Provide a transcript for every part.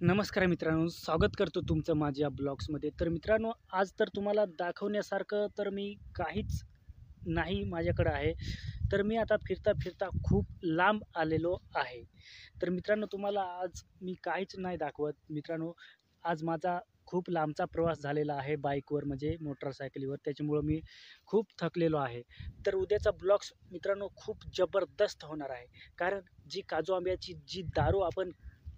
नमस्कार मित्रांनो, स्वागत करतो तुमचं माझ्या ब्लॉग्समध्ये. तर मित्रांनो, आज तर तुम्हाला दाखवण्यासारखं तर मी काहीच नाही माझ्याकडं आहे. तर मी आता फिरता-फिरता खूप लांब आलेलो आहे. तर मित्रांनो, तुम्हाला आज मी काहीच नाही दाखवत. मित्रांनो, आज माझा खूप लांबचा प्रवास झालेला आहे बाईकवर म्हणजे मोटरसायकलीवर. त्याच्यामुळं मी खूप थकलेलो आहे. तर उद्याचा ब्लॉग्स मित्रांनो खूप जबरदस्त होणार आहे. कारण जी काजू आंब्याची जी दारू आपण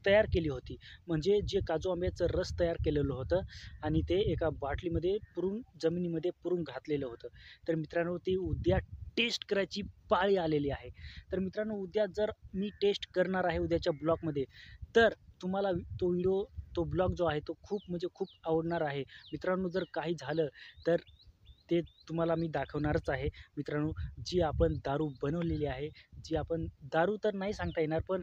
तयार केली होती, म्हणजे जे काजू आंब्याचं रस तयार केलेलं होतं आणि ते एका बाटलीमध्ये पुरून जमिनीमध्ये पुरून घातलेलं होतं. तर मित्रांनो, ती उद्या टेस्ट करायची पाळी आलेली आहे. तर मित्रांनो, उद्या जर मी टेस्ट करणार आहे उद्याच्या ब्लॉगमध्ये, तर तुम्हाला तो व्हिडिओ, तो ब्लॉग जो आहे तो खूप म्हणजे खूप आवडणार आहे. मित्रांनो, जर काही झालं तर ते तुम्हाला मी दाखवणारच आहे. मित्रांनो, जी आपण दारू बनवलेली आहे, जी आपण दारू तर नाही सांगता येणार, पण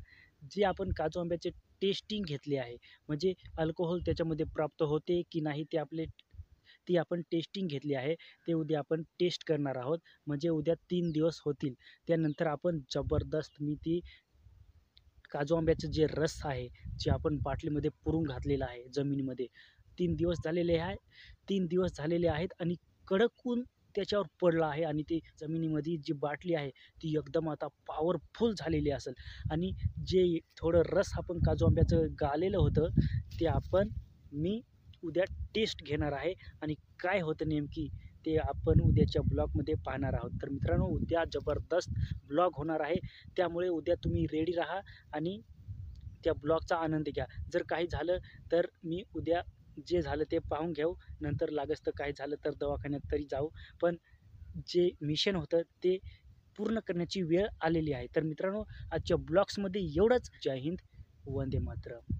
जी आपण काजू आंब्याचे टेस्टिंग घेतली आहे, म्हणजे अल्कोहोल त्याच्यामध्ये प्राप्त होते की नाही ती आपण टेस्टिंग घेतली आहे. ते उद्या आपण टेस्ट करणार आहोत. म्हणजे उद्या 3 दिवस होतील. त्यानंतर आपण जबरदस्त मी ती काजू आंब्याचं जे रस आहे, जे आपण बाटलीमध्ये पुरून घातलेलं आहे जमिनीमध्ये, 3 दिवस झालेले आहे. 3 दिवस झालेले आहेत आणि कडक ऊन त्याच्यावर पडलं आहे आणि ती जमिनीमध्ये जी बाटली आहे, ती एकदम आता पॉवरफुल झालेली असेल आणि जे थोडं रस आपण काजू आंब्याचं गाळलेलं होतं, ते मी उद्या टेस्ट घेणार आहे आणि काय होतं नेमकी ते आपण उद्याच्या ब्लॉगमध्ये पाहणार आहोत. तर मित्रांनो, उद्या जबरदस्त ब्लॉग होणार आहे. त्यामुळे उद्या तुम्ही रेडी राहा आणि त्या ब्लॉगचा आनंद घ्या. जर काही झालं तर मी उद्या जे झालं ते पाहून घेऊ. नंतर लागेच तर काही झालं तर दवाखान्यात तरी जाऊ. पण जे मिशन होतं ते पूर्ण करण्याची वेळ आलेली आहे. तर मित्रांनो, आजच्या ब्लॉग्समध्ये एवढंच. जय हिंद, वंदे मातरम.